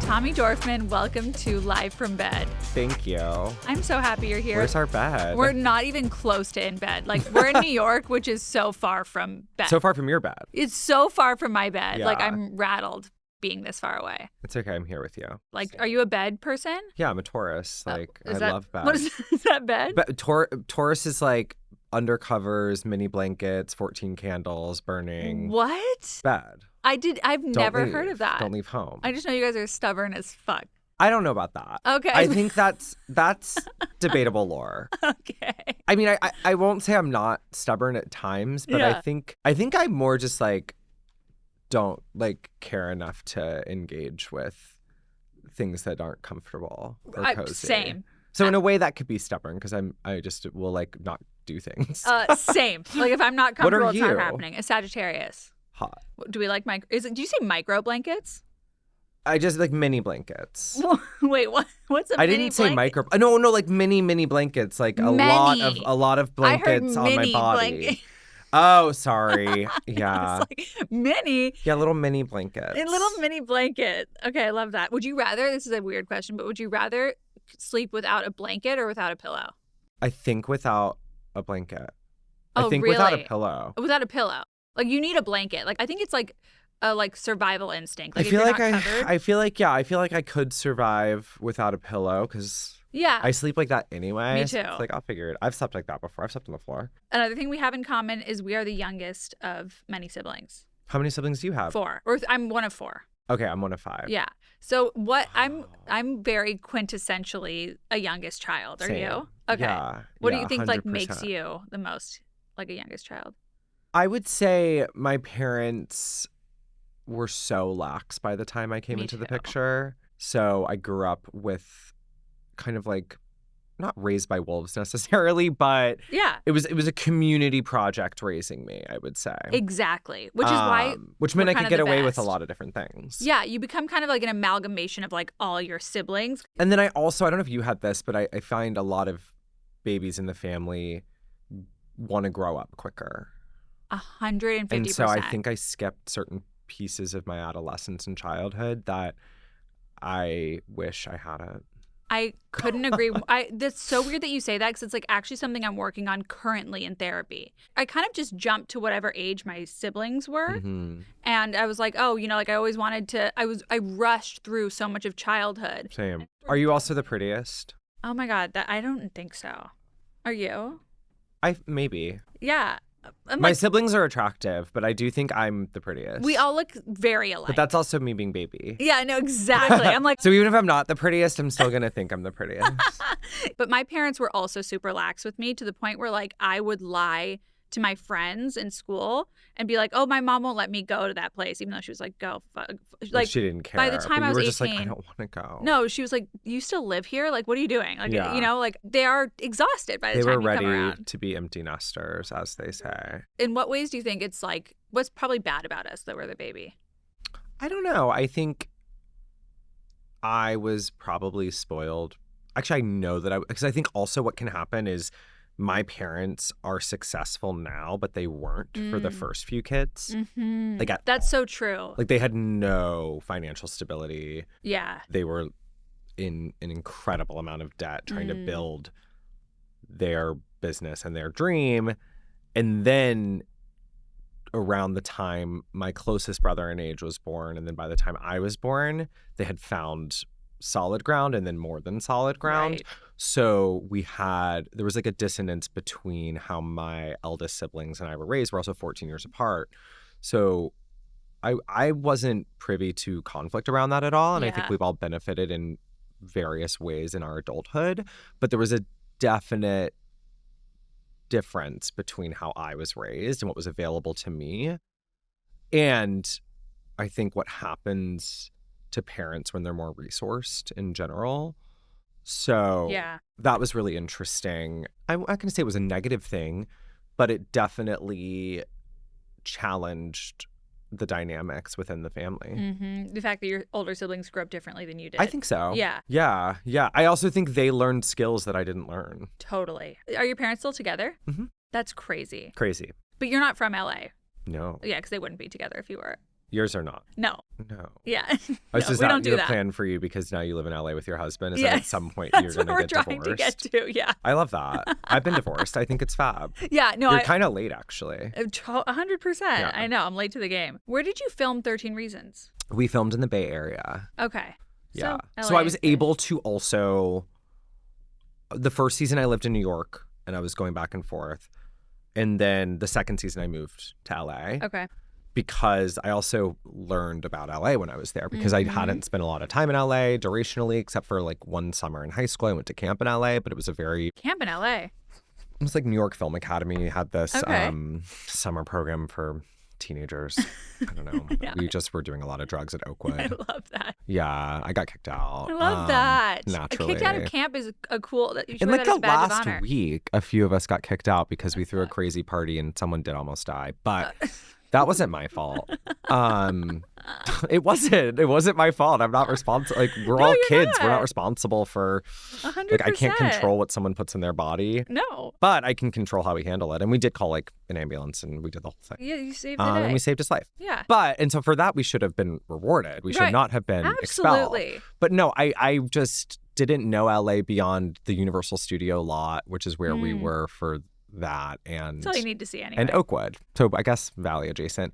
Tommy Dorfman, welcome to Live from Bed. Thank you. I'm so happy you're here. Where's our bed? We're not even close to in bed. Like, we're in New York, which is so far from bed. So far from your bed. It's so far from my bed. Yeah. Like, I'm rattled being this far away. It's okay. I'm here with you. Like, are you a bed person? Yeah, I'm a Taurus. Like, I love bed. What is that bed? But Taurus is like undercovers, mini blankets, 14 candles burning. What? Bed. I've never heard of that. Don't leave home. I just know you guys are stubborn as fuck. I don't know about that. Okay. I think that's debatable lore. Okay. I mean, I won't say I'm not stubborn at times, but Yeah. I think I'm more just like don't like care enough to engage with things that aren't comfortable or cozy. Same. So in a way that could be stubborn because I just will like not do things. Same. Like if I'm not What are comfortable, it's not you? happening. A Sagittarius. Hot. Do we like do you say micro blankets? I just like mini blankets. Wait, what's a I mini didn't say blanket? micro. No, like mini blankets, like a lot of blankets I on heard my mini body. blanket. Oh, sorry. Yeah. It's like mini. Yeah, little mini blankets. A little mini blanket. Okay, I love that. Would you rather, this is a weird question, but would you rather sleep without a blanket or without a pillow? I think without a blanket. Oh, I think really? without a pillow. Without a pillow. Like you need a blanket. Like I think it's like a survival instinct. Like I if feel you're like not covered. I feel like I could survive without a pillow because Yeah. I sleep like that anyway. Me So too. it's like I'll figure it. I've slept like that before. I've slept on the floor. Another thing we have in common is we are the youngest of many siblings. How many siblings do you have? 4. Or I'm one of 4. Okay, I'm one of 5. Yeah. So what I'm very quintessentially a youngest child. Are Same. you? Okay. Yeah. What do yeah, you think like makes 100%. you the most like a youngest child? I would say my parents were so lax by the time I came Me into the too. picture. So I grew up with kind of like not raised by wolves necessarily, but Yeah. it was a community project raising me, I would say. Exactly. Which is why which meant we're I kind could of get the away with a best. lot of different things. Yeah, you become kind of like an amalgamation of like all your siblings. And then I don't know if you had this, but I find a lot of babies in the family want to grow up quicker. 150%. And so I think I skipped certain pieces of my adolescence and childhood that I wish I hadn't. I couldn't agree. That's so weird that you say that because it's like actually something I'm working on currently in therapy. I kind of just jumped to whatever age my siblings were. Mm-hmm. And I was like, oh, like I always wanted to, I rushed through so much of childhood. Same. Are you also the prettiest? Oh my God, I don't think so. Are you? Maybe. Yeah. My siblings are attractive, but I do think I'm the prettiest. We all look very alike. But that's also me being baby. Yeah, no, exactly. I'm like, So even if I'm not the prettiest, I'm still going to think I'm the prettiest. but my parents were also super lax with me to the point where like I would lie to my friends in school and be like, oh, my mom won't let me go to that place, even though she was like, go. Like she didn't care. by the time but I you was were just 18, like, I don't want to go. No, she was like, you still live here? Like, what are you doing? Like, Yeah. like they are exhausted by the They time were you come ready around. to be empty nesters, as they say. In what ways do you think it's like, what's probably bad about us that we're the baby? I don't know. I think I was probably spoiled. Actually, I know that because I think also what can happen is my parents are successful now, but they weren't for the first few kids. Mm-hmm. Like That's so true. Like they had no financial stability. Yeah. They were in an incredible amount of debt trying to build their business and their dream. And then around the time my closest brother in age was born, and then by the time I was born, they had found solid ground and then more than solid ground. Right. So there was like a dissonance between how my eldest siblings and I were raised. We're also 14 years apart. So I wasn't privy to conflict around that at all. And I think Yeah. we've all benefited in various ways in our adulthood. But there was a definite difference between how I was raised and what was available to me. And I think what happens to parents when they're more resourced in general. So Yeah. that was really interesting. I'm not going to say it was a negative thing, but it definitely challenged the dynamics within the family. Mm-hmm. The fact that your older siblings grew up differently than you did. I think so. Yeah. Yeah. Yeah. I also think they learned skills that I didn't learn. Totally. Are your parents still together? Mhm. That's crazy. Crazy. But you're not from LA. No. Yeah, because they wouldn't be together if you were. Yours are not. No. No. Yeah. Oh, so is we that don't do your that. plan for you because now you live in LA with your husband? Is that Yes. at some point That's you're going what we're to get trying divorced? to get to. Yeah. I love that. I've been divorced. I think it's fab. Yeah. No, You're kind of late, actually. 100%. Yeah. I know. I'm late to the game. Where did you film 13 Reasons? We filmed in the Bay Area. Okay. Yeah. So, So LA I was is good. able to also, the first season I lived in New York and I was going back and forth. And then the second season I moved to LA. Okay. Because I also learned about LA when I was there because I hadn't spent a lot of time in LA durationally, except for like one summer in high school. I went to camp in LA, but it was a very Camp in LA. it was like New York Film Academy had this Okay. summer program for teenagers. I don't know. Yeah. We just were doing a lot of drugs at Oakwood. I love that. Yeah, I got kicked out. I love that. Naturally. Kicked out of camp is a cool. You should In wear like that as the a badge of last honor. week, a few of us got kicked out because we threw a crazy party and someone did almost die. But that wasn't my fault. It wasn't my fault. I'm not responsible. Like we're all you're kids. We're not. not responsible for 100%. like I can't control what someone puts in their body. No. But I can control how we handle it. And we did call like an ambulance and we did the whole thing. Yeah, you saved the day. And we saved his life. Yeah. And so for that we should have been rewarded. We should Right. not have been expelled. Absolutely. But no, I just didn't know LA beyond the Universal Studio lot, which is where we were for that and That's all you need to see anyway. and Oakwood. So I guess Valley adjacent.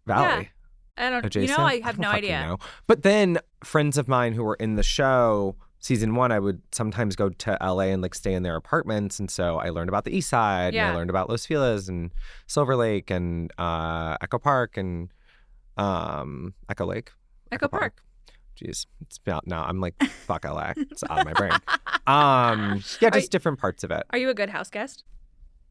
Valley. I don't. Adjacent? I have don't no fucking idea. know. But then friends of mine who were in the show, season 1, I would sometimes go to LA and like stay in their apartments. And so I learned about the East Side and I learned about Los Feliz and Silver Lake and Echo Park and Echo Lake. Echo Park. Jeez, it's about now. I'm like, fuck LA. It's out of my brain. Yeah, just different parts of it. Are you a good house guest?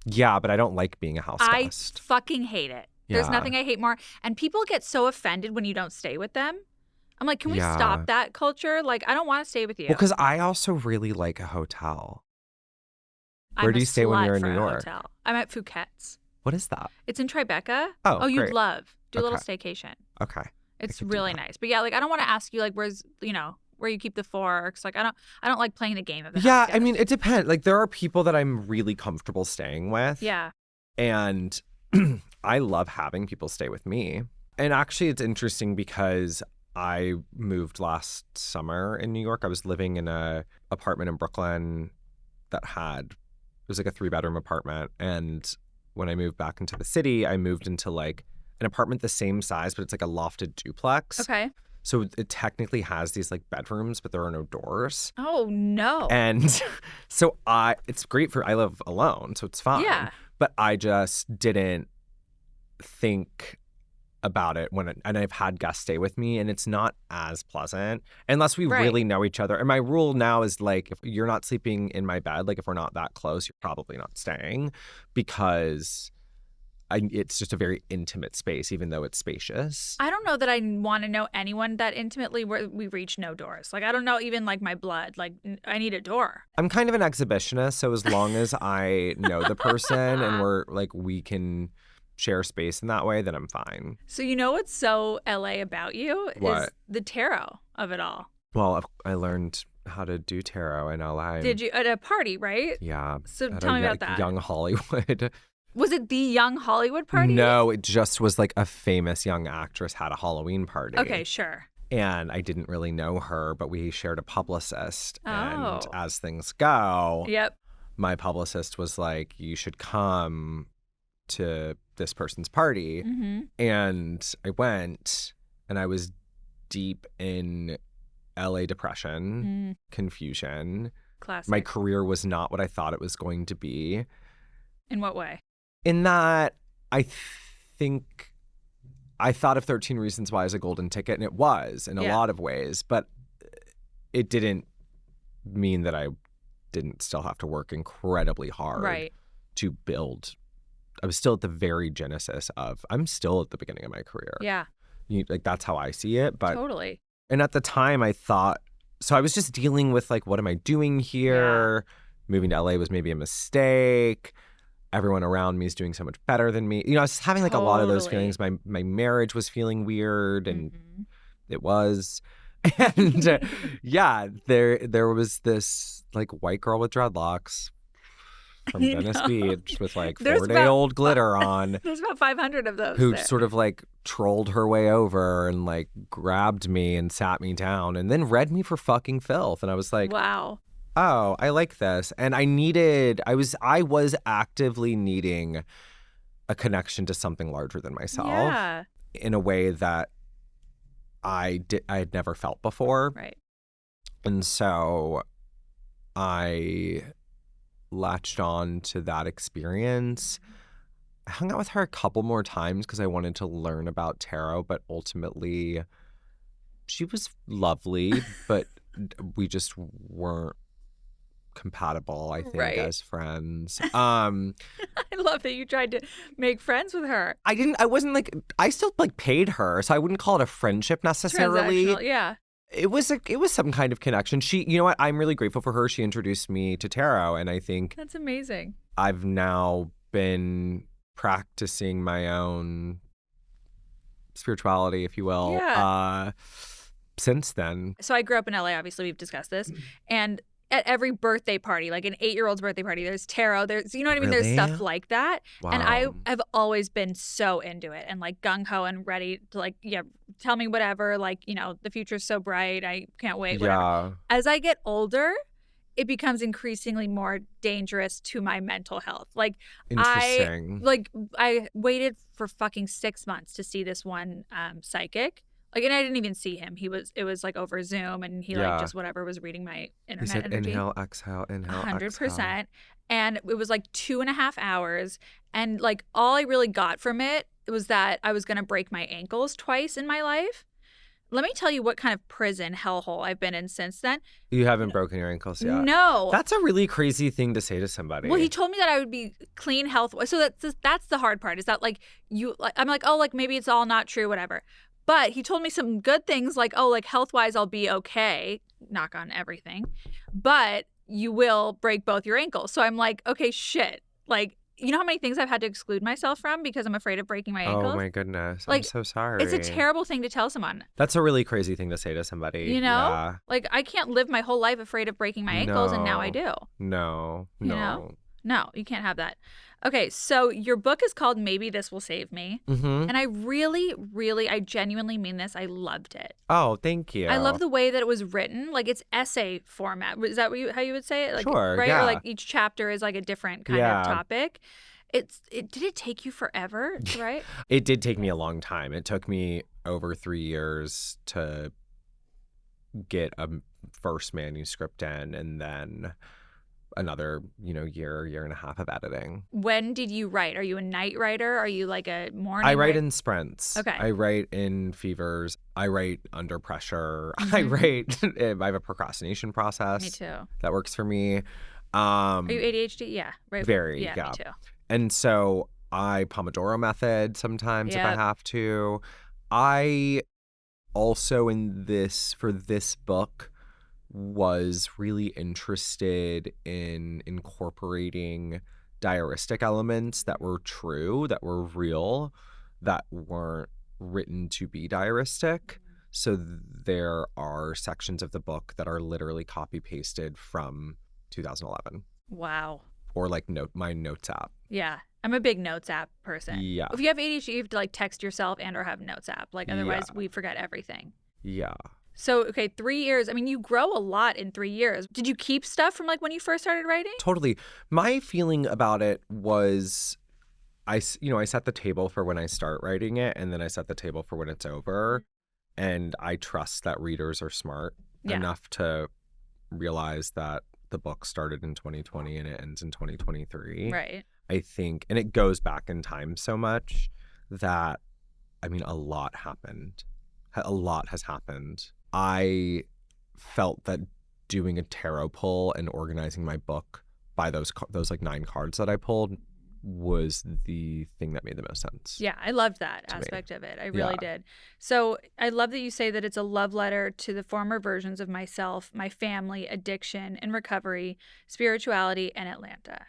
Yeah, but I don't like being a house I guest. fucking hate it. There's Yeah. nothing I hate more. And people get so offended when you don't stay with them. I'm like, can we Yeah. stop that culture? Like, I don't want to stay with you. Well, because I also really like a hotel. I'm where do a you stay when slut you're in for New a York? Hotel. I'm at Phuket's. What is that? It's in Tribeca. Oh, you'd great. love. Do a little Okay. staycation. Okay. It's could do really that. nice. But yeah, like I don't want to ask you like where's where you keep the forks. Like I don't like playing the game of the Yeah, house I mean, guest. it depends. Like, there are people that I'm really comfortable staying with. Yeah. And I love having people stay with me. And actually, it's interesting because I moved last summer in New York. I was living in a apartment in Brooklyn that it was like a 3-bedroom apartment. And when I moved back into the city, I moved into like an apartment the same size, but it's like a lofted duplex. Okay. So it technically has these like bedrooms, but there are no doors. Oh no. And so it's great I live alone, so it's fine. Yeah. But I just didn't think about it and I've had guests stay with me and it's not as pleasant unless we Right. really know each other. And my rule now is like, if you're not sleeping in my bed, like if we're not that close, you're probably not staying because it's just a very intimate space, even though it's spacious. I don't know that I want to know anyone that intimately where we reach no doors. Like I don't know even like my blood. Like I need a door. I'm kind of an exhibitionist, so as long as I know the person and we're like we can share space in that way, then I'm fine. So you know what's so LA about you is What? the tarot of it all. Well, I learned how to do tarot in LA. Did you at a party, right? Yeah. So at tell me a, about that. Young Hollywood. Was it the Young Hollywood party? No, it just was like a famous young actress had a Halloween party. Okay, sure. And I didn't really know her, but we shared a publicist. And Oh. as things go, Yep. my publicist was like, you should come to this person's party. Mm-hmm. And I went and I was deep in LA depression, confusion. Classic. My career was not what I thought it was going to be. In what way? In that, I think I thought of 13 Reasons Why as a golden ticket, and it was in a lot of ways, but it didn't mean that I didn't still have to work incredibly hard to build. I was still at the very genesis I'm still at the beginning of my career. Yeah. Like that's how I see it. But Totally. And at the time I thought, so I was just dealing with like, what am I doing here? Moving to LA was maybe a mistake. Everyone around me is doing so much better than me. I was having like a lot of those feelings. My marriage was feeling weird and it was. And there was this like white girl with dreadlocks from You Venice know? Beach with like There's 4-day-old glitter on, There's about 500 of those who there. sort of like trolled her way over and like grabbed me and sat me down and then read me for fucking filth. And I was like, Wow. oh, I like this. And I was actively needing a connection to something larger than myself Yeah. in a way that I had never felt before. Right. And so I latched on to that experience. I hung out with her a couple more times because I wanted to learn about tarot, but ultimately she was lovely, but we just weren't compatible, I think, Right. as friends. I love that you tried to make friends with her. I still like paid her, so I wouldn't call it a friendship necessarily. Transactional, yeah. It was some kind of connection. You know what? I'm really grateful for her. She introduced me to tarot, and I think That's amazing. I've now been practicing my own spirituality, if you will, Yeah. since then. So I grew up in LA, obviously we've discussed this. And at every birthday party, like an 8-year-old's birthday party, there's tarot, there's, you know what I mean? There's Really? stuff like that. Wow. And I've always been so into it and like gung-ho and ready to like, yeah, tell me whatever, like, you know, the future's so bright, I can't wait, whatever. Yeah. As I get older, it becomes increasingly more dangerous to my mental health. Like Interesting. I waited for fucking 6 months to see this one psychic. Like, and I didn't even see him. It was like over Zoom, and he like just whatever was reading my internet He said, energy. inhale, exhale, inhale, 100%. exhale. And it was like 2.5 hours. And like all I really got from it was that I was going to break my ankles twice in my life. Let me tell you what kind of prison hellhole I've been in since then. You haven't broken your ankles yet? No. That's a really crazy thing to say to somebody. Well, he told me that I would be clean health. So that's the hard part, is that like I'm like, oh, like maybe it's all not true, whatever. But he told me some good things like, oh, like health-wise I'll be okay, knock on everything. But you will break both your ankles. So I'm like, okay, shit. Like, you know how many things I've had to exclude myself from because I'm afraid of breaking my ankles? Oh my goodness. Like, I'm so sorry. It's a terrible thing to tell someone. That's a really crazy thing to say to somebody. You know? Yeah. Like, I can't live my whole life afraid of breaking my ankles, and now I do. No. You know? No, you can't have that. Okay, so your book is called Maybe This Will Save Me. Mm-hmm. And I really, really, I genuinely mean this. I loved it. Oh, thank you. I love the way that it was written. Like, it's essay format. Is that how you would say it? Like, Sure, right? yeah. Or like each chapter is like a different kind of topic. Did it take you forever to write? It did take me a long time. It took me over 3 years to get a first manuscript in, and then another, year and a half of editing. When did you write? Are you a night writer? Are you like a morning? I write in sprints. Okay. I write in fevers. I write under pressure. Mm-hmm. I have a procrastination process. Me too. That works for me. Are you ADHD? Yeah. Right. Very, yeah. Me too. And so I Pomodoro method sometimes if I have to. I also for this book was really interested in incorporating diaristic elements that were true, that were real, that weren't written to be diaristic. So there are sections of the book that are literally copy pasted from 2011. Wow. Or like my notes app. Yeah. I'm a big notes app person. Yeah. If you have ADHD, you have to like text yourself and or have notes app. Like otherwise we forget everything. Yeah. So, okay, 3 years. I mean, you grow a lot in 3 years. Did you keep stuff from like when you first started writing? Totally. My feeling about it was I set the table for when I start writing it, and then I set the table for when it's over. And I trust that readers are smart enough to realize that the book started in 2020 and it ends in 2023. Right. I think, and it goes back in time so much that, I mean, a lot happened. A lot has happened. I felt that doing a tarot pull and organizing my book by those like 9 cards that I pulled was the thing that made the most sense. Yeah, I loved that aspect of it. I really did. So I love that you say that it's a love letter to the former versions of myself, my family, addiction and recovery, spirituality, and Atlanta.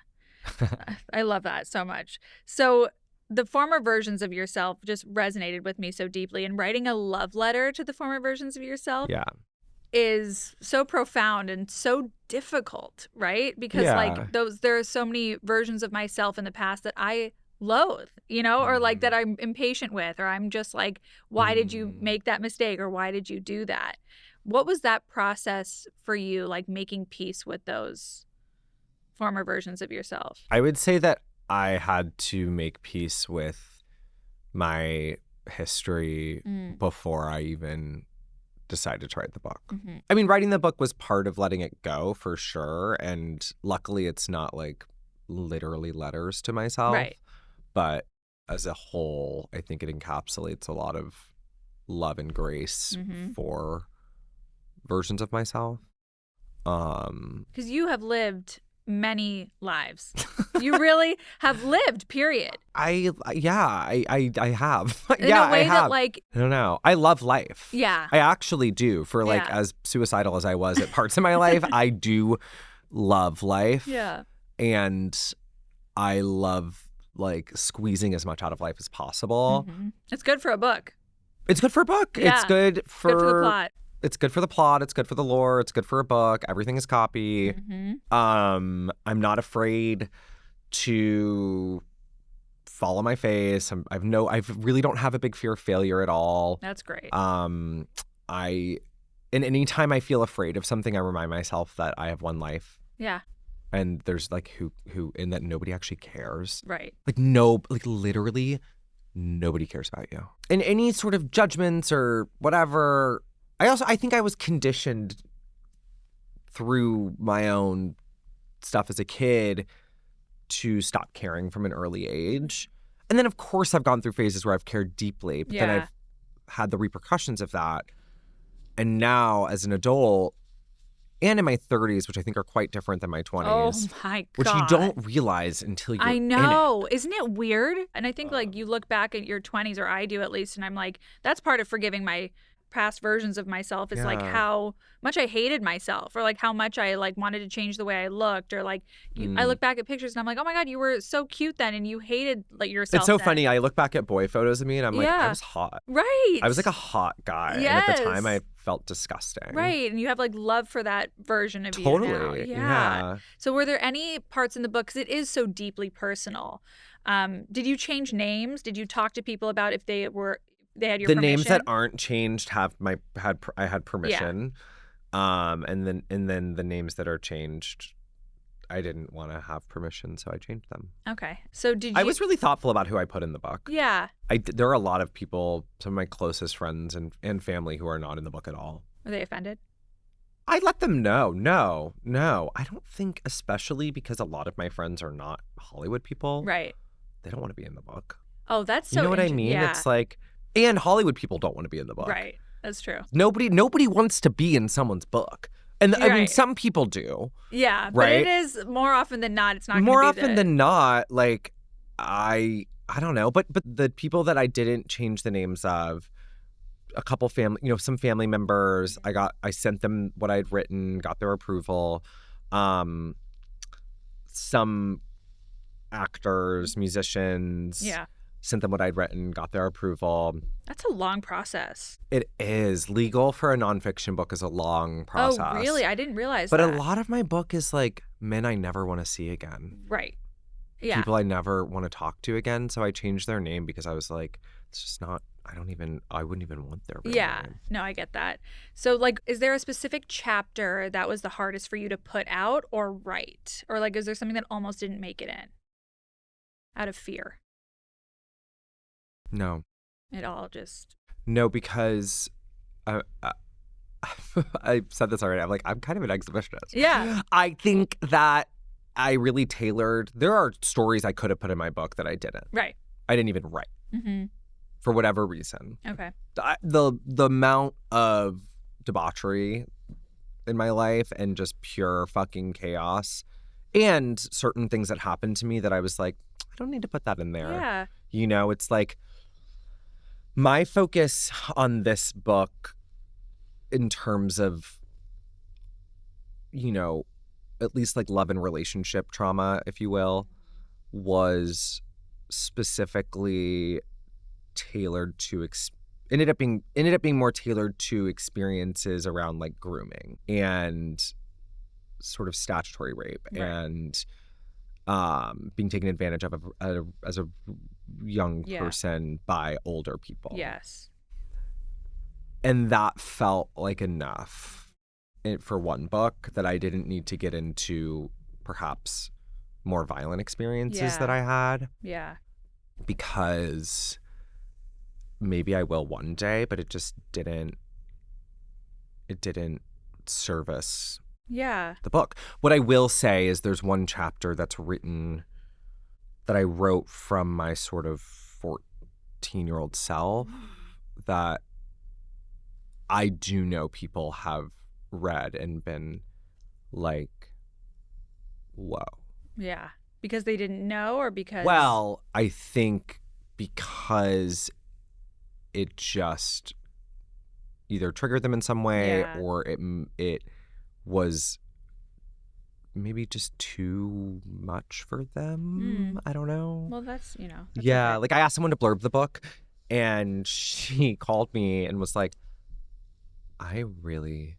I love that so much. So the former versions of yourself just resonated with me so deeply, and writing a love letter to the former versions of yourself. Yeah. is so profound and so difficult, right? Because Yeah. like there are so many versions of myself in the past that I loathe, you know, or like that I'm impatient with, or I'm just like, why did you make that mistake, or why did you do that? What was that process for you, like making peace with those former versions of yourself? I would say that I had to make peace with my history before I even decided to write the book. I mean, writing the book was part of letting it go for sure. And luckily, it's not like literally letters to myself. Right. But as a whole, I think it encapsulates a lot of love and grace for versions of myself. Because you have lived many lives. You really have lived, period. I have. In Yeah, a way I have. that like, I don't know. I love life. yeah. I actually do. For like as suicidal as I was at parts of my life, I do love life. Yeah. And I love like squeezing as much out of life as possible. It's good for a book. It's good for a book. Yeah. It's good for the plot. It's good for the plot. It's good for the lore. It's good for a book. Everything is copy. I'm not afraid to fall on my face. I really don't have a big fear of failure at all. That's great. And anytime I feel afraid of something, I remind myself that I have one life. Yeah. And there's like who and that nobody actually cares. Right. Like literally nobody cares about you. And any sort of judgments or whatever. I think I was conditioned through my own stuff as a kid to stop caring from an early age. And then of course I've gone through phases where I've cared deeply, but then I've had the repercussions of that. And now as an adult and in my 30s, which I think are quite different than my 20s. Oh my God. Which you don't realize until you're I know. in it. Isn't it weird? And I think like you look back at your 20s, or I do at least, and I'm like, that's part of forgiving my past versions of myself is like how much I hated myself, or like how much I like wanted to change the way I looked, or like I look back at pictures and I'm like, oh my God, you were so cute then and you hated like yourself. It's so then. funny. I look back at boy photos of me and I'm like, I was hot. Right. I was like a hot guy. Yes. And at the time I felt disgusting. Right. And you have like love for that version of Totally. you now. Yeah. So were there any parts in the book, because it is so deeply personal, did you change names? Did you talk to people about if they had your permission? Names that aren't changed I had permission. And then the names that are changed, I didn't want to have permission, so I changed them. Okay. So I was really thoughtful about who I put in the book. Yeah. There are a lot of people, some of my closest friends and family, who are not in the book at all. Were they offended? I let them know. No. I don't think, especially because a lot of my friends are not Hollywood people. Right. They don't want to be in the book. Oh, that's so You know what I mean? Yeah. It's like, and Hollywood people don't want to be in the book. Right. That's true. Nobody wants to be in someone's book. And I mean, Right. some people do. Yeah, but right? it is more often than not. It's not More gonna be often than not, like, I don't know. But the people that I didn't change the names of, a couple family, some family members, I sent them what I'd written, got their approval. Some actors, musicians. Yeah. Sent them what I'd written, got their approval. That's a long process. It is. Legal for a nonfiction book is a long process. Oh, really? I didn't realize but that. a lot of my book is like men I never want to see again. Right. Yeah. People I never want to talk to again. So I changed their name because I was like, it's just not, I wouldn't even want their real name. No, I get that. So like, is there a specific chapter that was the hardest for you to put out or write? Or like, is there something that almost didn't make it in out of fear? No. It all just... No, because I said this already. I'm kind of an exhibitionist. Yeah. I think that I really tailored. There are stories I could have put in my book that I didn't. Right. I didn't even write. Mm-hmm. For whatever reason. Okay. The amount of debauchery in my life and just pure fucking chaos and certain things that happened to me that I was like, I don't need to put that in there. Yeah. It's like my focus on this book in terms of, at least like love and relationship trauma, if you will, was specifically tailored to ended up being more tailored to experiences around like grooming and sort of statutory rape Right. and being taken advantage of as a young person by older people. Yes. And that felt like enough for one book, that I didn't need to get into perhaps more violent experiences that I had. Yeah. Because maybe I will one day, but it just didn't service the book. What I will say is there's one chapter that's written that I wrote from my sort of 14-year-old self that I do know people have read and been like, whoa. Yeah. Because they didn't know, or because... Well, I think because it just either triggered them in some way, or it was maybe just too much for them. I don't know. Well, that's okay. Like I asked someone to blurb the book, and she called me and was like, I really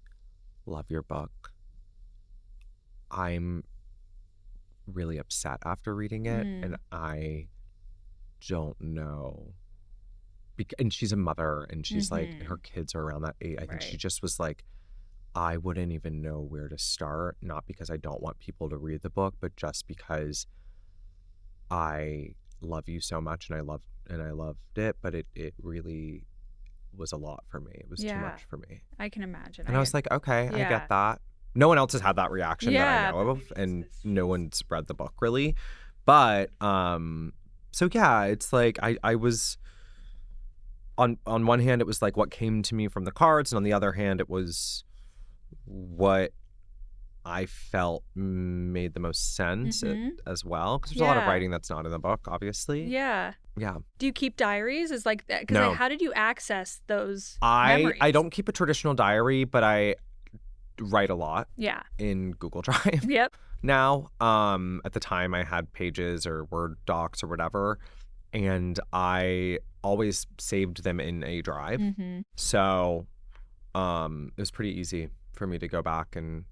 love your book. I'm really upset after reading it, and I don't know. And she's a mother, and she's like, and her kids are around that age. I think she just was like, I wouldn't even know where to start, not because I don't want people to read the book, but just because I love you so much, and I loved it, but it really was a lot for me. It was too much for me. I can imagine. And I was like, okay, I get that. No one else has had that reaction that I know of, and no one's read the book really. But so yeah, it's like I was on one hand it was like what came to me from the cards, and on the other hand it was what I felt made the most sense as well, because there's a lot of writing that's not in the book, obviously. Yeah. Do you keep diaries? Is like that? Because No. how did you access those memories? I don't keep a traditional diary, but I write a lot. Yeah. In Google Drive. Yep. Now, at the time I had Pages or Word docs or whatever, and I always saved them in a drive. So, it was pretty easy for me to go back and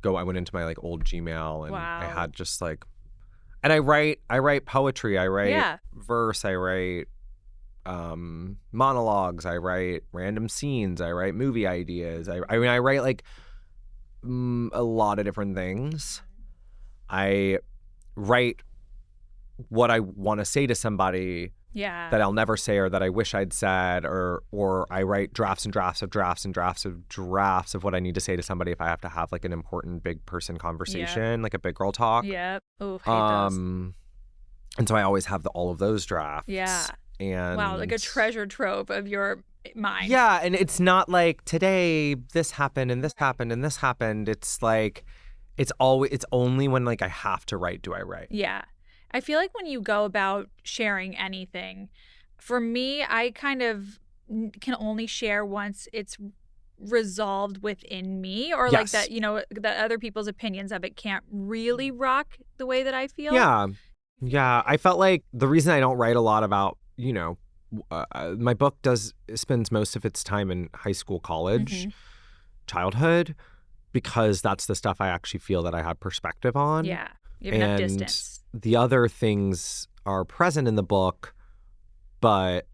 I went into my like old Gmail, and I had just like, and I write poetry, I write verse, I write monologues, I write random scenes, I write movie ideas. I mean, I write like a lot of different things. I write what I want to say to somebody that I'll never say, or that I wish I'd said, or I write drafts and drafts of drafts and drafts of drafts of what I need to say to somebody if I have to have like an important big person conversation, like a big girl talk. Yep. Oh, hate those. And so I always have all of those drafts. Yeah. And wow, like a treasure trove of your mind. Yeah, and it's not like today this happened and this happened and this happened. It's like it's only when like I have to write do I write. Yeah. I feel like when you go about sharing anything, for me, I kind of can only share once it's resolved within me, or like that, that other people's opinions of it can't really rock the way that I feel. Yeah. Yeah. I felt like the reason I don't write a lot about, my book spends most of its time in high school, college, childhood, because that's the stuff I actually feel that I have perspective on. Yeah. You have enough distance. The other things are present in the book, but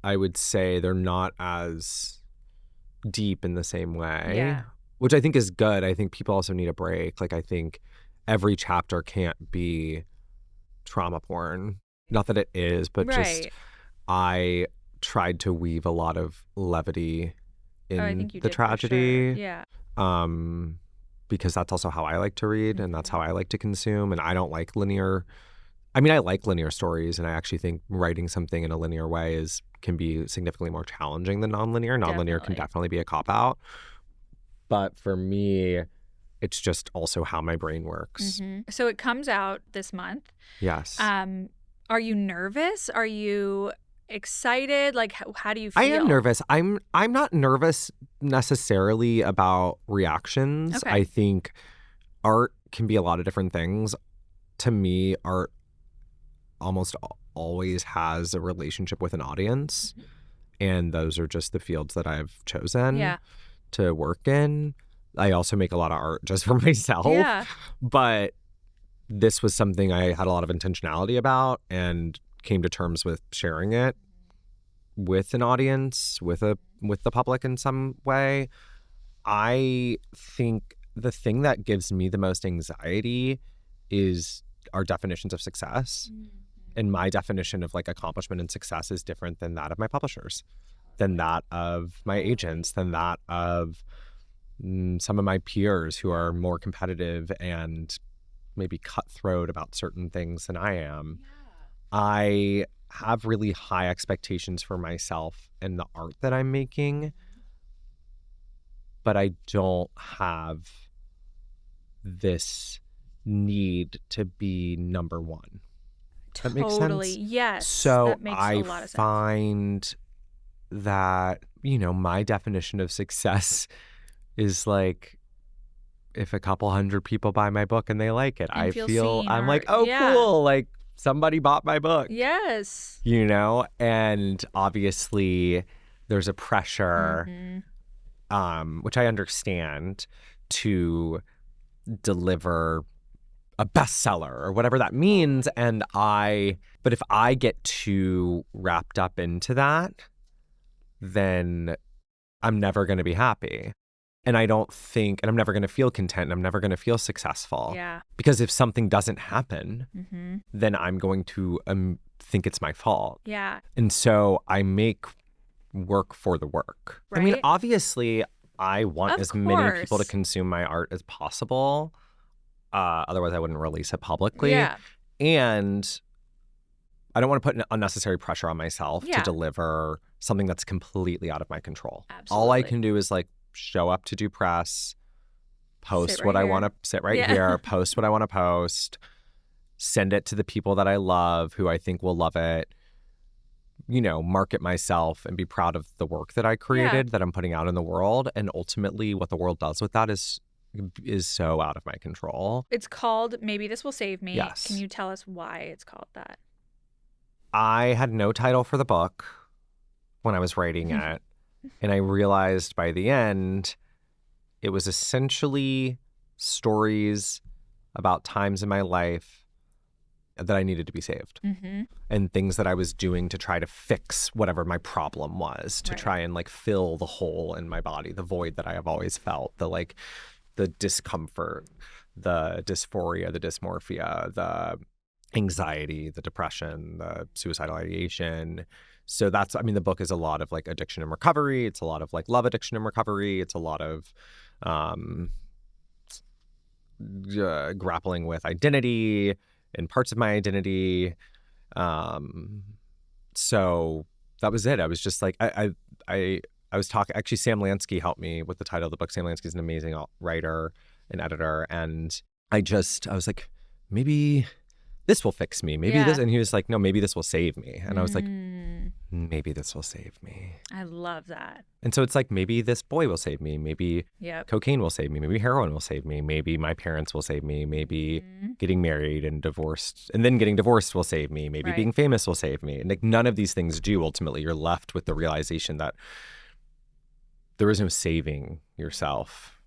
I would say they're not as deep in the same way, which I think is good. I think people also need a break. Like, I think every chapter can't be trauma porn. Not that it is, but just I tried to weave a lot of levity in the tragedy. Sure. Yeah. Because that's also how I like to read, and that's how I like to consume. And I don't like linear. I mean, I like linear stories, and I actually think writing something in a linear way can be significantly more challenging than nonlinear. Nonlinear can definitely be a cop-out. But for me, it's just also how my brain works. So it comes out this month. Yes. Are you nervous? Are you excited? Like, how do you feel? I am nervous. I'm not nervous necessarily about reactions. Okay. I think art can be a lot of different things. To me, art almost always has a relationship with an audience. And those are just the fields that I've chosen Yeah. to work in. I also make a lot of art just for myself. Yeah. But this was something I had a lot of intentionality about and came to terms with sharing it with an audience, with the public in some way. I think the thing that gives me the most anxiety is our definitions of success. And my definition of like accomplishment and success is different than that of my publishers, than that of my agents, than that of some of my peers who are more competitive and maybe cutthroat about certain things than I am. I have really high expectations for myself and the art that I'm making, but I don't have this need to be number one. That makes Totally. sense? Yes. So That makes I a lot of sense. find that, my definition of success is like if a couple hundred people buy my book and they like it, And I feel feel seen I'm or like, oh, yeah. cool. Like somebody bought my book, Yes. and obviously there's a pressure, which I understand, to deliver a bestseller or whatever that means. But if I get too wrapped up into that, then I'm never going to be happy. And I'm never going to feel content. And I'm never going to feel successful. Yeah. Because if something doesn't happen, then I'm going to think it's my fault. Yeah. And so I make work for the work. Right? I mean, obviously, I want Of as many people to course. consume my art as possible. Otherwise, I wouldn't release it publicly. Yeah. And I don't want to put unnecessary pressure on myself to Yeah. deliver something that's completely out of my control. Absolutely. All I can do is like show up to do press, post Sit what right I here. want to sit right Yeah. here, post what I want to post, send it to the people that I love who I think will love it, market myself and be proud of the work that I created, that I'm putting out in the world. And ultimately what the world does with that is so out of my control. It's called Maybe This Will Save Me. Yes. Can you tell us why it's called that? I had no title for the book when I was writing it. And I realized by the end, it was essentially stories about times in my life that I needed to be saved. And things that I was doing to try to fix whatever my problem was, to try and like fill the hole in my body, the void that I have always felt, the discomfort, the dysphoria, the dysmorphia, the anxiety, the depression, the suicidal ideation. So the book is a lot of like addiction and recovery. It's a lot of like love addiction and recovery. It's a lot of grappling with identity and parts of my identity. So that was it. I was just like, I was talking, actually Sam Lansky helped me with the title of the book. Sam Lansky is an amazing writer and editor. And I was like, maybe this will fix me. Maybe this. And he was like, no, maybe this will save me. And I was like, maybe this will save me. I love that. And so it's like, maybe this boy will save me. Maybe cocaine will save me. Maybe heroin will save me. Maybe my parents will save me. Maybe getting married and divorced and then getting divorced will save me. Maybe being famous will save me. And like none of these things do. Ultimately, you're left with the realization that there is no saving yourself.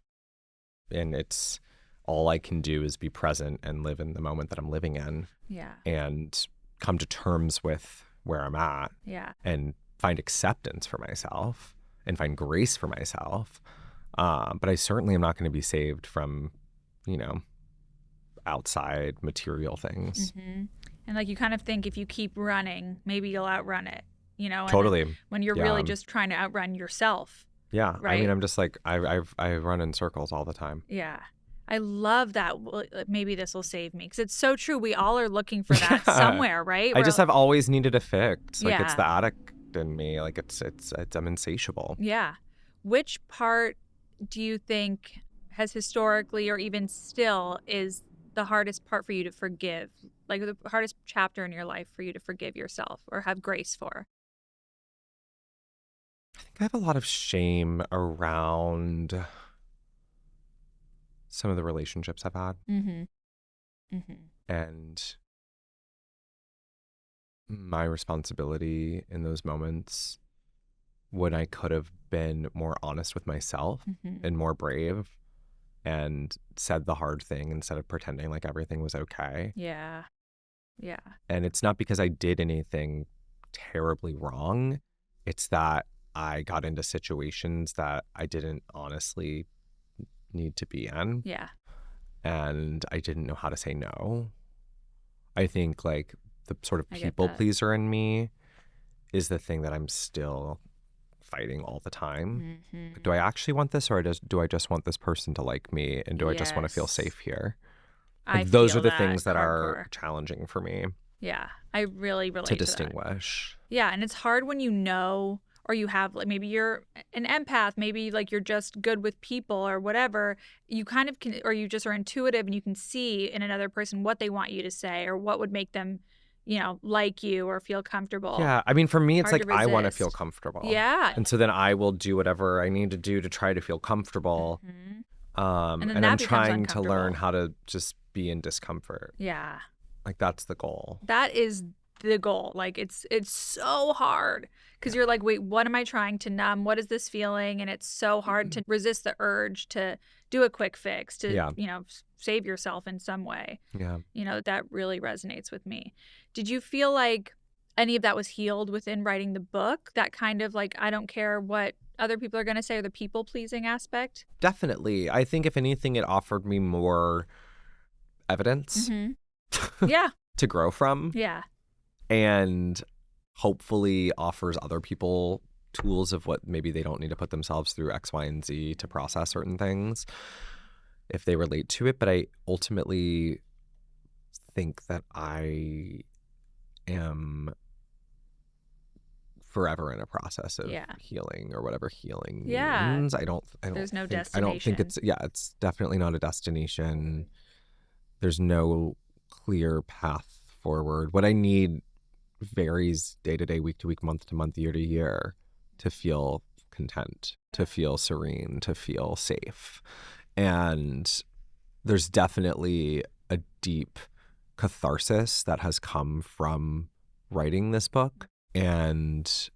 And it's all I can do is be present and live in the moment that I'm living in. Yeah. And come to terms with where I'm at. Yeah. And find acceptance for myself and find grace for myself. But I certainly am not going to be saved from, outside material things. And like you kind of think if you keep running, maybe you'll outrun it, and Totally. when you're really just trying to outrun yourself. Yeah. Right? I mean, I'm just like, I run in circles all the time. Yeah. I love that. Maybe this will save me because it's so true. We all are looking for that somewhere, right? I just have always needed a fix. Like it's Yeah. the addict in me. Like it's I'm insatiable. Yeah. Which part do you think has historically or even still is the hardest part for you to forgive? Like the hardest chapter in your life for you to forgive yourself or have grace for? I think I have a lot of shame around some of the relationships I've had. And my responsibility in those moments when I could have been more honest with myself and more brave and said the hard thing instead of pretending like everything was okay. Yeah. Yeah. And it's not because I did anything terribly wrong. It's that I got into situations that I didn't honestly need to be in. Yeah. And I didn't know how to say no. I think like the sort of I get people that. pleaser in me is the thing that I'm still fighting all the time. Do I actually want this, or do I just want this person to like me, and do I just want to feel Yes. safe here? I Like, those feel are the that things that are hardcore. challenging for me Yeah. I really relate to to that. distinguish. Yeah, and it's hard when you know, or you have, like, maybe you're an empath, maybe like you're just good with people or whatever. You kind of can, or you just are intuitive and you can see in another person what they want you to say or what would make them, like you or feel comfortable. Yeah, I mean, for me, it's Hard like to I want to feel resist. comfortable. Yeah. And so then I will do whatever I need to do to try to feel comfortable. And then And that I'm becomes trying to learn uncomfortable. how to just be in discomfort. Yeah. Like, that's the goal. That is the goal. Like, it's so hard because you're like, wait, what am I trying to numb? What is this feeling? And it's so hard to resist the urge to do a quick fix, to, Yeah. save yourself in some way. Yeah. That really resonates with me. Did you feel like any of that was healed within writing the book? That kind of like, I don't care what other people are going to say, or the people pleasing aspect? Definitely. I think if anything, it offered me more evidence Yeah. to grow from, Yeah. and hopefully offers other people tools of what maybe they don't need to put themselves through X, Y, and Z to process certain things if they relate to it. But I ultimately think that I am forever in a process of healing, or whatever healing means. I don't There's no think, destination. I don't think it's definitely not a destination. There's no clear path forward. What I need varies day to day, week to week, month to month, year to year, to feel content, to feel serene, to feel safe. And there's definitely a deep catharsis that has come from writing this book. And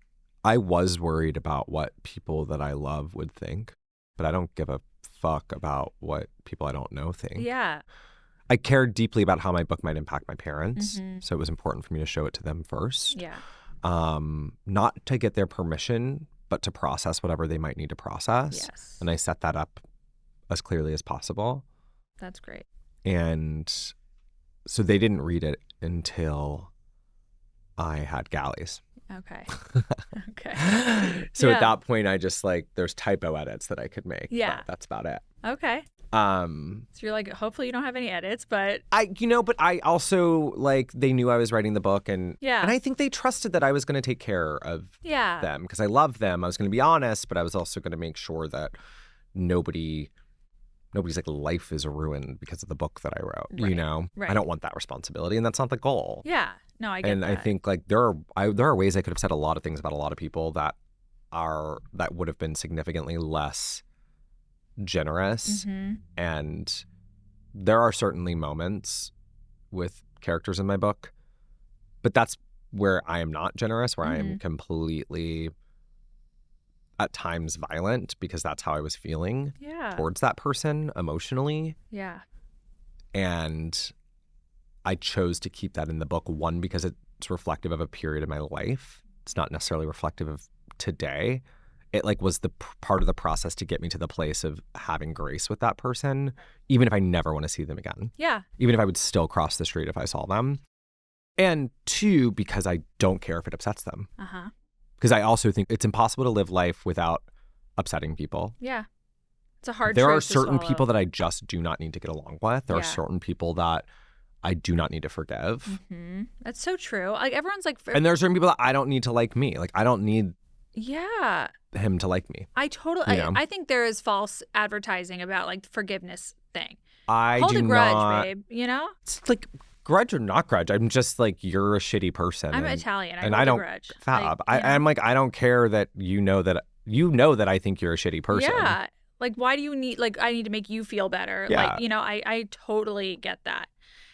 I was worried about what people that I love would think, but I don't give a fuck about what people I don't know think. Yeah. I cared deeply about how my book might impact my parents. So it was important for me to show it to them first. Yeah. Not to get their permission, but to process whatever they might need to process. Yes. And I set that up as clearly as possible. That's great. And so they didn't read it until I had galleys. Okay. Okay. So at that point, I just there's typo edits that I could make. Yeah. But that's about it. Okay. So you're like, hopefully you don't have any edits, but but I also they knew I was writing the book, and I think they trusted that I was going to take care of them because I love them. I was going to be honest, but I was also going to make sure that nobody's life is ruined because of the book that I wrote. Right. I don't want that responsibility, and that's not the goal. Yeah. No, I get and that. I think there are ways I could have said a lot of things about a lot of people that would have been significantly less generous. And there are certainly moments with characters in my book, but that's where I am not generous, where I am completely at times violent, because that's how I was feeling towards that person emotionally. Yeah. And I chose to keep that in the book, one, because it's reflective of a period of my life. It's not necessarily reflective of today. It was the part of the process to get me to the place of having grace with that person, even if I never want to see them again. Yeah. Even if I would still cross the street if I saw them. And two, because I don't care if it upsets them. Because I also think it's impossible to live life without upsetting people. Yeah. It's a hard There are truth to certain swallow. people that I just do not need to get along with. There are certain people that I do not need to forgive. That's so true. Everyone's and there are certain people that I don't need to like me. I don't need him to like me. I totally I think there is false advertising about the forgiveness thing. I Hold do a grudge, not, babe, It's grudge or not grudge. I'm just you're a shitty person. I'm Italian. And I I don't grudge. fab. I'm I don't care that you know that I think you're a shitty person. Yeah. Why do you need I need to make you feel better? Yeah. I totally get that.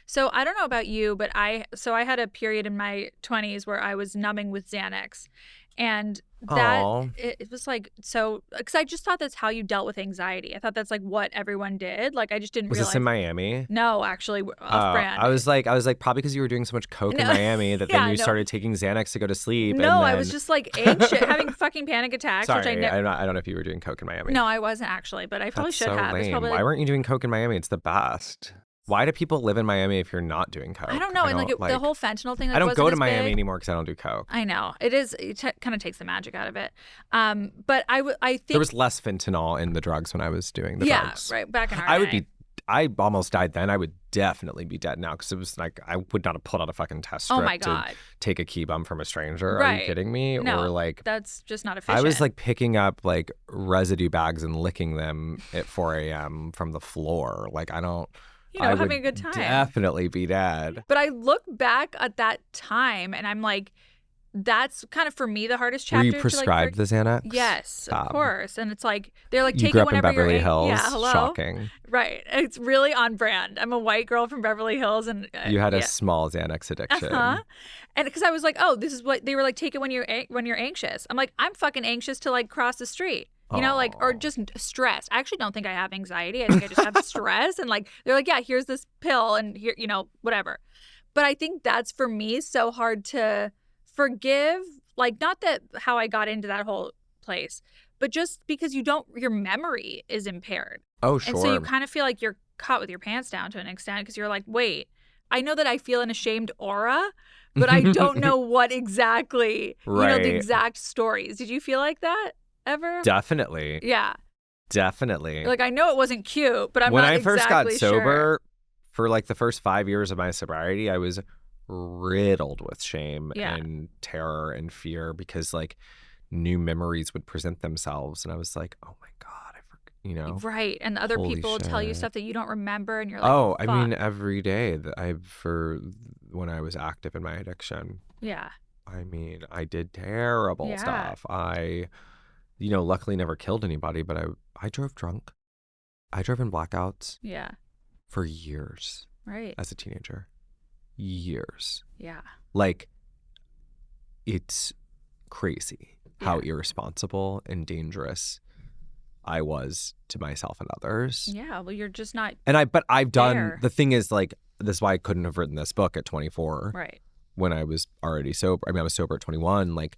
So I don't know about you, but I had a period in my 20s where I was numbing with Xanax. And that Aw. it was like, so because I just thought that's how you dealt with anxiety. I thought that's like what everyone did. Like I just didn't Was realize. this in Miami? No, actually, off Oh, brand. I was like probably because you were doing so much coke in No. Miami that Yeah, then you no. started taking Xanax to go to sleep. No, and I then... was just like anxious, having fucking panic attacks. Sorry, which I never. I don't know if you were doing coke in Miami. No, I wasn't actually, but I probably That's should so have. It's lame. probably Why like, weren't you doing coke in Miami? It's the best. Why do people live in Miami if you're not doing coke? I don't know. And like the whole fentanyl thing. Like, I don't go wasn't to as Miami big. anymore because I don't do coke. I know it is. It kind of takes the magic out of it. But I think There was less fentanyl in the drugs when I was doing the drugs. right back in our I day. would be. I almost died then. I would definitely be dead now because it was like I would not have pulled out a fucking test strip Oh my God. to take a key bum from a stranger. Are Right. you kidding me? No, or like that's just not efficient. I was like picking up like residue bags and licking them at 4 a.m. from the floor. Like I don't. I would having a good time. definitely be dead. But I look back at that time and I'm like, that's kind of for me the hardest chapter. Were you prescribed the Xanax? Yes, of course. And it's like they're like you take grew it up in whenever Beverly you're Hills. Yeah, hello. Shocking. Right. It's really on brand. I'm a white girl from Beverly Hills, and You had a small Xanax addiction. And because I was like, oh, this is what they were like. Take it when you're anxious. I'm like, I'm fucking anxious to like cross the street. You know, like, or just stressed. I actually don't think I have anxiety. I think I just have stress. And like, they're like, yeah, here's this pill and here, you know, whatever. But I think that's for me so hard to forgive. Like, not that how I got into that whole place, but just because your memory is impaired. Oh, sure. And so you kind of feel like you're caught with your pants down to an extent because you're like, wait, I know that I feel an ashamed aura, but I don't know what exactly, you know, the exact stories. Did you feel like that ever? Definitely. Yeah. Definitely. Like, I know it wasn't cute, but I'm when not I first got exactly sober, sure. for like the first 5 years of my sobriety, I was riddled with shame and terror and fear because like new memories would present themselves. And I was like, oh my God, you know? Right. And other Holy people will tell you shit. stuff that you don't remember. And you're like, oh, fuck. I mean, every day for when I was active in my addiction. Yeah. I mean, I did terrible stuff. I, you know, luckily never killed anybody, but I drove drunk. I drove in blackouts. Yeah. For years. Right. As a teenager. Years. Yeah. Like, it's crazy how irresponsible and dangerous I was to myself and others. Yeah. Well, you're just not. But I've done, there. the thing is, like, this is why I couldn't have written this book at 24. Right. When I was already sober. I mean, I was sober at 21. Like,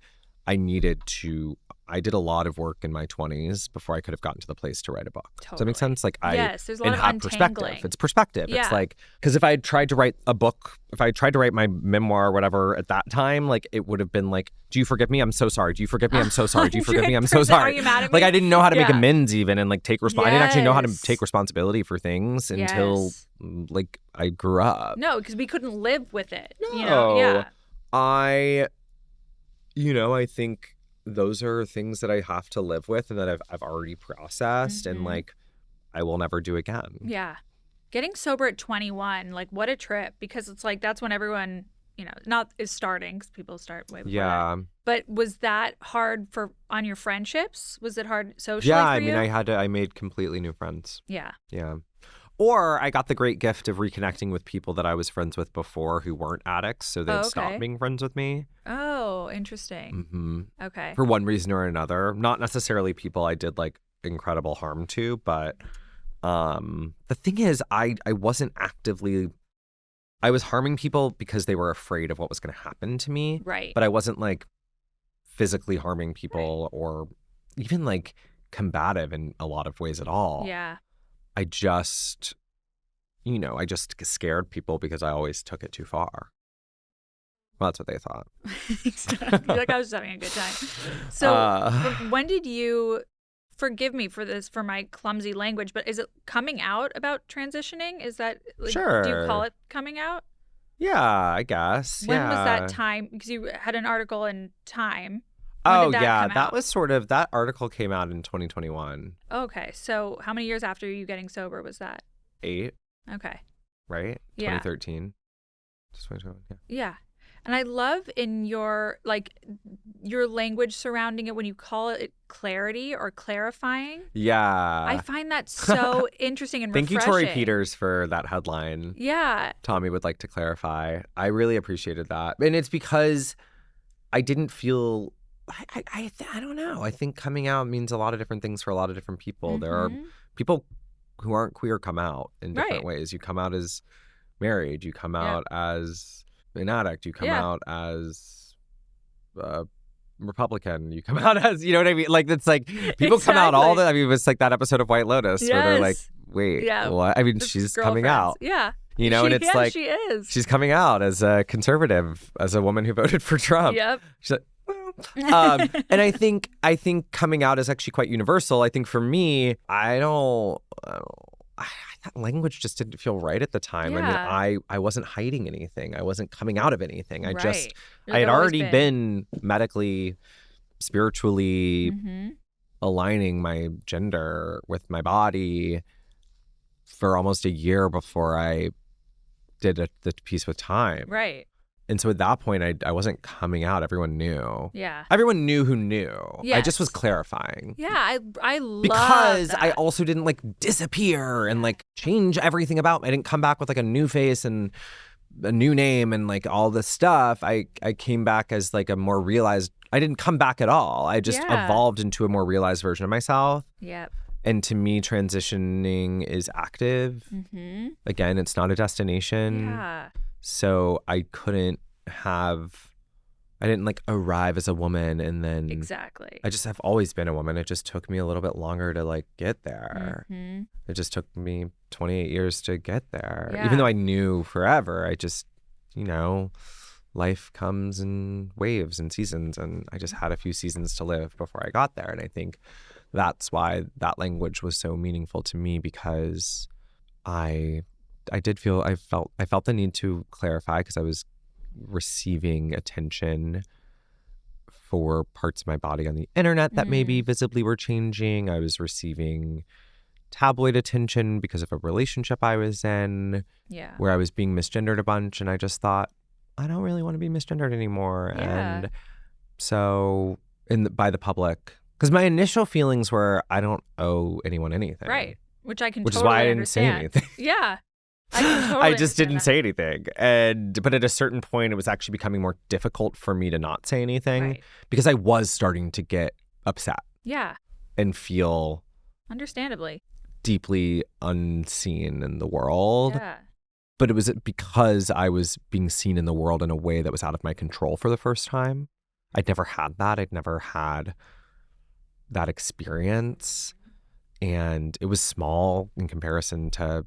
I did a lot of work in my 20s before I could have gotten to the place to write a book. Totally. Does that make sense? Like, yes, there's a lot of untangling. perspective. It's perspective. Yeah. It's like, because if I tried to write a book, if I tried to write my memoir or whatever at that time, like, it would have been like, do you forgive me? I'm so sorry. Do you forgive me? I'm so sorry. Do you forgive me? I'm so sorry. Are you mad at me? Like, I didn't know how to make amends even and like take responsibility. I didn't actually know how to take responsibility for things until like I grew up. No, because we couldn't live with it. No. You know? Yeah. I think those are things that I have to live with and that I've already processed and like I will never do again. Yeah. Getting sober at 21, like what a trip, because it's like that's when everyone, you know, is starting because people start way before that. But was that hard on your friendships? Was it hard socially for you? I mean, I made completely new friends. Yeah. Yeah. Or I got the great gift of reconnecting with people that I was friends with before who weren't addicts, so they'd stop being friends with me. Oh, interesting. Mm-hmm. Okay. For one reason or another. Not necessarily people I did like incredible harm to, but the thing is, I wasn't actively... I was harming people because they were afraid of what was going to happen to me. Right. But I wasn't like physically harming people or even like combative in a lot of ways at all. Yeah. I just scared people because I always took it too far. Well, that's what they thought. Exactly. Like I was just having a good time. So when did you, forgive me for this, for my clumsy language, but is it coming out about transitioning? Is that, like, sure. Do you call it coming out? Yeah, I guess. When was that time? Because you had an article in Time. That was sort of, that article came out in 2021. Okay. So how many years after you getting sober was that? 8. Okay. Right? Yeah. 2013. Just 2021, yeah. And I love in your language surrounding it when you call it clarity or clarifying. Yeah. I find that so interesting and refreshing. Thank you, Tori Peters, for that headline. Yeah. Tommy would like to clarify. I really appreciated that. And it's because I didn't feel I don't know. I think coming out means a lot of different things for a lot of different people. There are Mhm. people who aren't queer come out in different Right. ways. You come out as married. You come Yeah. out as an addict. You come Yeah. out as Republican. You come out as, you know what I mean? Like, it's like people come out all Exactly. I mean, it's like that episode of White Lotus where they're like, Yes. wait, Yeah. what? I mean, The she's coming girlfriends. out, Yeah. you know, and it's like, she is. she's coming out as a conservative, as a woman who voted for Trump. Yep. She's like, and I think coming out is actually quite universal. I think for me, that language just didn't feel right at the time. Yeah. I mean, I wasn't hiding anything. I wasn't coming out of anything. I Right. I had always already been medically, spiritually Mhm. aligning my gender with my body for almost a year before I did the piece with Time. Right. And so at that point, I wasn't coming out. Everyone knew. Yeah. Everyone knew who knew. I just was Yes. clarifying. Yeah, I love Because that. I also didn't like disappear and like change everything about me. I didn't come back with like a new face and a new name and like all this stuff. I came back as like a more realized, I didn't come back at all. I just Yeah. evolved into a more realized version of myself. Yep. And to me, transitioning is active. Mhm. Again, it's not a destination. Yeah. So I didn't like arrive as a woman and then Exactly. I just have always been a woman. It just took me a little bit longer to like get there. Mhm. It just took me 28 years to get there. Yeah. Even though I knew forever, I just, you know, life comes in waves and seasons and I just had a few seasons to live before I got there. And I think that's why that language was so meaningful to me, because I felt the need to clarify, because I was receiving attention for parts of my body on the internet that maybe visibly were changing. I was receiving tabloid attention because of a relationship I was in Yeah. where I was being misgendered a bunch, and I just thought, I don't really want to be misgendered anymore. Yeah. And so by the public, because my initial feelings were I don't owe anyone anything. Right. Which I can Which totally is why I didn't understand. say anything. Yeah. I can totally I just understand didn't that. say anything. But at a certain point, it was actually becoming more difficult for me to not say anything Right. because I was starting to get upset Yeah. and feel Understandably. deeply unseen in the world. Yeah. But it was because I was being seen in the world in a way that was out of my control for the first time. I'd never had that. I'd never had that experience. And it was small in comparison to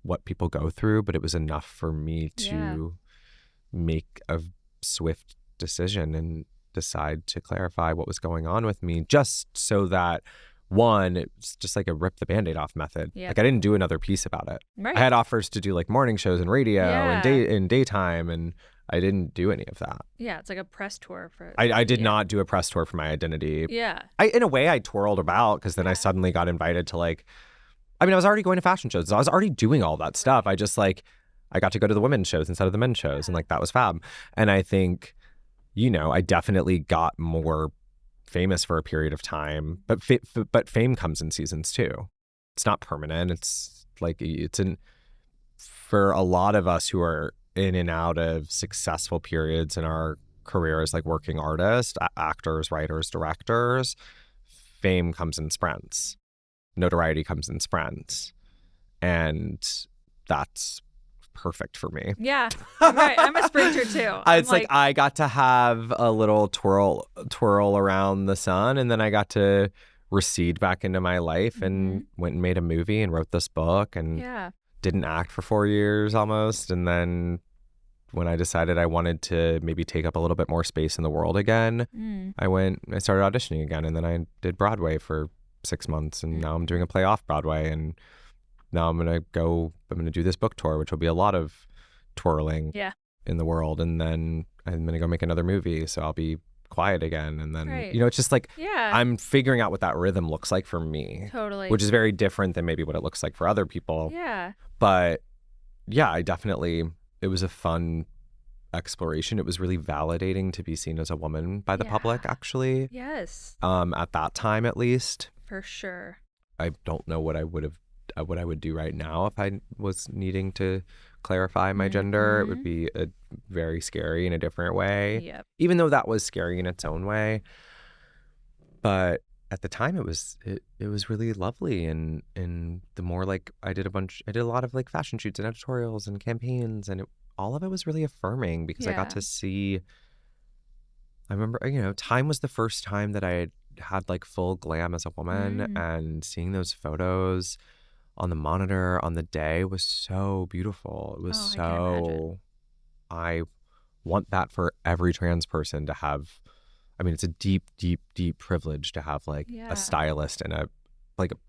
what people go through, but it was enough for me to make a swift decision and decide to clarify what was going on with me, just so that, one, it's just like a rip the Band-Aid off method. Yeah. Like I didn't do another piece about it. Right. I had offers to do like morning shows and radio and daytime, and I didn't do any of that. Yeah. It's like a press tour for. I did not do a press tour for my identity. Yeah. In a way, I twirled about because then I suddenly got invited to I was already going to fashion shows. I was already doing all that stuff. I just I got to go to the women's shows instead of the men's shows, and that was fab. And I think, I definitely got more famous for a period of time, but fame comes in seasons too. It's not permanent. It's for a lot of us who are in and out of successful periods in our careers, like working artists, actors, writers, directors, fame comes in sprints. Notoriety comes in sprints. And that's perfect for me. Yeah. Right. I'm a sprinter too. It's like I got to have a little twirl around the sun, and then I got to recede back into my life and went and made a movie and wrote this book and didn't act for 4 years almost. And then when I decided I wanted to maybe take up a little bit more space in the world again, I started auditioning again, and then I did Broadway for 6 months, and now I'm doing a play off Broadway, and now I'm going to do this book tour, which will be a lot of twirling in the world. And then I'm going to go make another movie. So I'll be quiet again. And then, it's just I'm figuring out what that rhythm looks like for me. Totally. Which is very different than maybe what it looks like for other people. Yeah. But yeah, it was a fun exploration. It was really validating to be seen as a woman by the public, actually. Yes. At that time, at least. For sure. I don't know what I would do right now if I was needing to clarify my gender. It would be very scary in a different way. Yep. Even though that was scary in its own way. But at the time it was really lovely, and the more like I did a lot of like fashion shoots and editorials and campaigns, and all of it was really affirming because I got Yeah. to see. I remember, time was the first time that I had like full glam as a woman, and seeing those photos on the monitor on the day was so beautiful. It was Oh, I can imagine. I want that for every trans person to have. I mean, it's a deep, deep, deep privilege to have like a Yeah. stylist and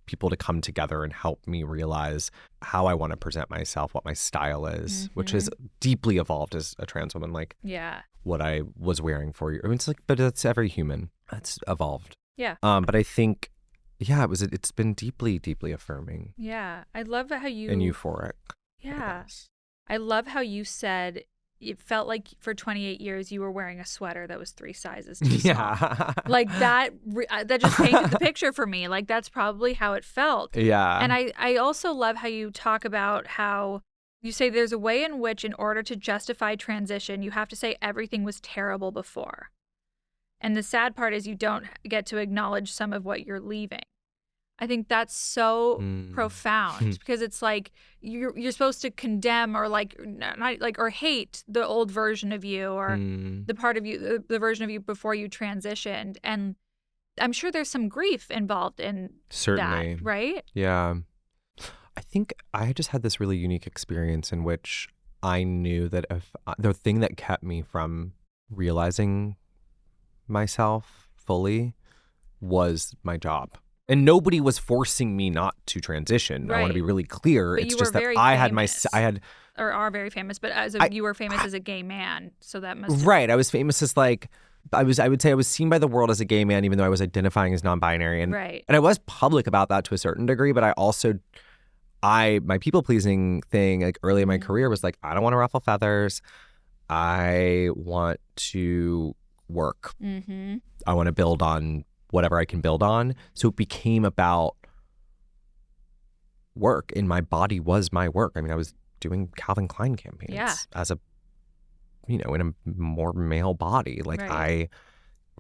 people to come together and help me realize how I want to present myself, what my style is, which has deeply evolved as a trans woman. Like, Yeah. what I was wearing for you. I mean, it's like, but it's every human. That's evolved. Yeah. But I think, yeah, it's been deeply, deeply affirming Yeah. I love how you. and euphoric. Yeah. I love how you said it felt like for 28 years you were wearing a sweater that was 3 sizes too small. Yeah. Like that just painted the picture for me. Like that's probably how it felt. Yeah. And I also love how you talk about how you say there's a way in which in order to justify transition, you have to say everything was terrible before. And the sad part is you don't get to acknowledge some of what you're leaving. I think that's so profound because it's like you're supposed to condemn or like not like or hate the old version of you or the part of you the version of you before you transitioned, and I'm sure there's some grief involved in Certainly. that, right? Yeah. I think I just had this really unique experience in which I knew that if the thing that kept me from realizing myself fully was my job. And nobody was forcing me not to transition. I want to be really clear. But it's you just were that very I famous. are very famous, but you were famous as a gay man, so that must have... Right. I was famous as like I would say I was seen by the world as a gay man, even though I was identifying as non-binary, and I was public about that to a certain degree. But I also my people pleasing thing like early in my career was like, I don't want to ruffle feathers. I want to work. I want to build on whatever I can build on. So it became about work, and my body was my work. I mean, I was doing Calvin Klein campaigns as a, in a more male body. Like I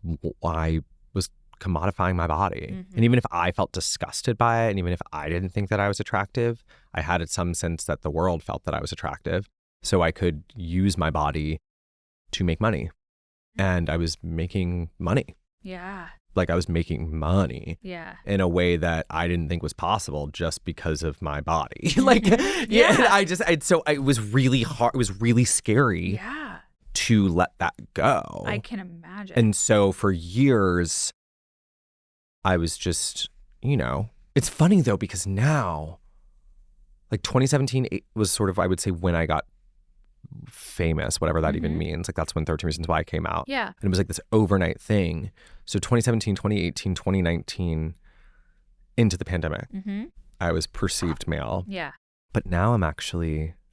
was commodifying my body. And even if I felt disgusted by it, and even if I didn't think that I was attractive, I had some sense that the world felt that I was attractive. So I could use my body to make money. And I was making money. Yeah. Like I was making money in a way that I didn't think was possible just because of my body. So it was really hard. It was really scary to let that go. I can imagine. And so for years, I was just, it's funny though, because now, like 2017 was sort of, I would say, when I got famous, whatever that even means. Like that's when 13 Reasons Why came out. Yeah. And it was like this overnight thing. So 2017, 2018, 2019, into the pandemic, I was perceived male. Yeah. But now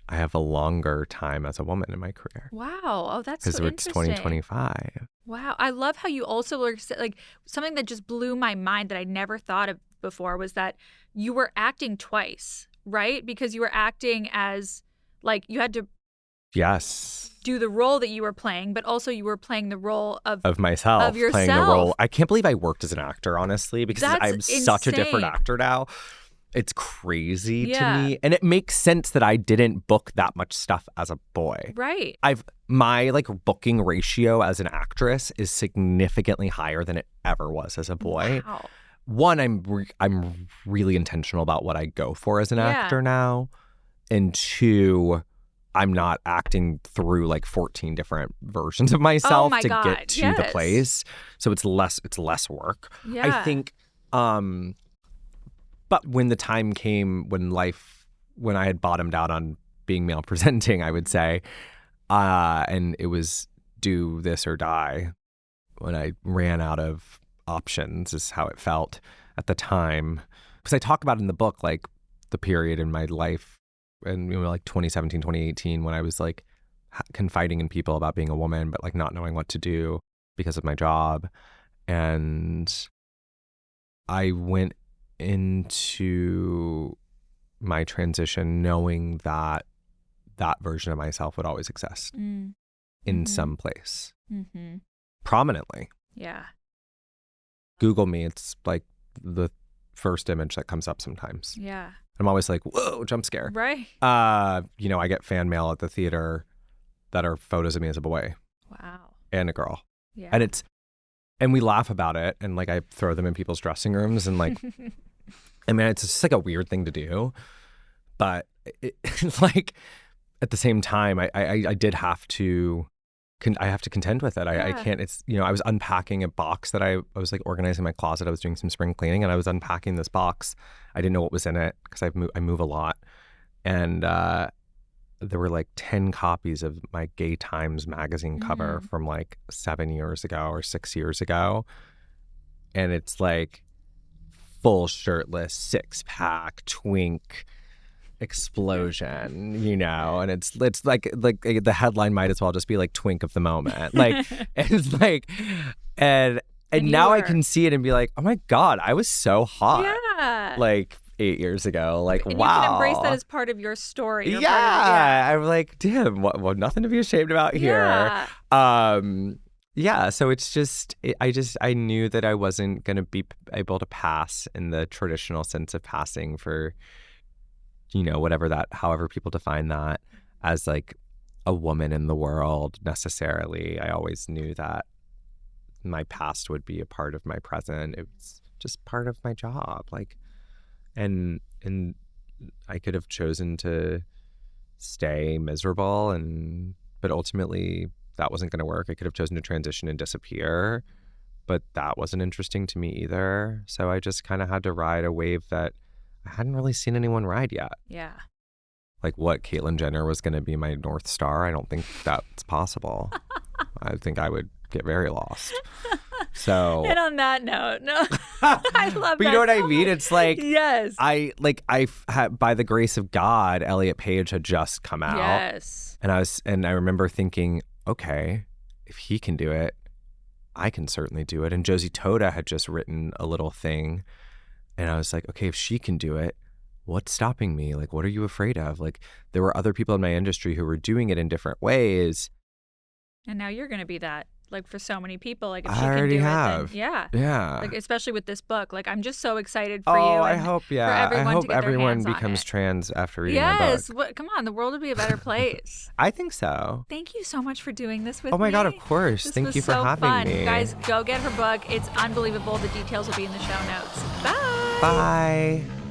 I have a longer time as a woman in my career. Wow. Oh, that's so interesting. Because it's 2025. Wow. I love how you also were like something that just blew my mind that I never thought of before was that you were acting twice, right? Because you were acting as like you had to do the role that you were playing, but also you were playing the role of myself, of yourself. Playing the role. I can't believe I worked as an actor, honestly, because I'm such a different actor now. It's crazy to me. And it makes sense that I didn't book that much stuff as a boy. Right. My like booking ratio as an actress is significantly higher than it ever was as a boy. Wow. One, I'm really intentional about what I go for as an actor now. And two, I'm not acting through like 14 different versions of myself to get to the place. So it's less work. Yeah. I think but when the time came when I had bottomed out on being male presenting, I would say, and it was do this or die, when I ran out of options is how it felt at the time. Because I talk about in the book, like the period in my life and like 2017, 2018, when I was like confiding in people about being a woman, but like not knowing what to do because of my job. And I went into my transition knowing that that version of myself would always exist in some place, prominently. Yeah. Google me, it's like the first image that comes up sometimes. Yeah. I'm always like, whoa, jump scare. Right. You know, I get fan mail at the theater that are photos of me as a boy Wow. and a girl. Yeah. And we laugh about it, and like I throw them in people's dressing rooms, and like, I mean, it's just like a weird thing to do, but like at the same time, I did have to, I have to contend with it. I can't. It's, you know, I was unpacking a box that I was like organizing my closet. I was doing some spring cleaning, and I was unpacking this box. I didn't know what was in it because I move a lot, and there were like 10 copies of my Gay Times magazine cover from like 7 years ago or 6 years ago. And it's like full shirtless, 6-pack, twink explosion, you know, and it's like the headline might as well just be like twink of the moment. Like, it's like, and now I can see it and be like, oh my God, I was so hot. Yeah. Like 8 years ago. Like, and wow. You can embrace that as part of your story. Yeah. I'm like, damn, what nothing to be ashamed about here. Yeah. So it's just, I knew that I wasn't going to be able to pass in the traditional sense of passing for, you know, however people define that as like a woman in the world necessarily. I always knew that my past would be a part of my present. It was just part of my job. Like, and I could have chosen to stay miserable, but ultimately that wasn't going to work. I could have chosen to transition and disappear, but that wasn't interesting to me either. So I just kind of had to ride a wave that I hadn't really seen anyone ride yet. Yeah. Like what Caitlyn Jenner was going to be my North Star. I don't think that's possible. I think I would get very lost. So, and on that note, no, I love that. But you know what so I mean? much. It's like, yes, I had, by the grace of God, Elliot Page had just come out. Yes. And I remember thinking, okay, if he can do it, I can certainly do it. And Josie Toda had just written a little thing. And I was like, okay, if she can do it, what's stopping me? Like, what are you afraid of? Like, there were other people in my industry who were doing it in different ways. And now you're going to be that, like, for so many people. Like, if I she can already do have. it, then, yeah. Yeah. Like, especially with this book. Like, I'm just so excited for you. I and hope, for everyone I to hope get their everyone hands on becomes it. trans after reading my book. Yes. Come on. The world would be a better place. I think so. Thank you so much for doing this with me. Oh my God, of course. This Thank was you for so having fun. me. Guys, go get her book. It's unbelievable. The details will be in the show notes. Bye. Bye.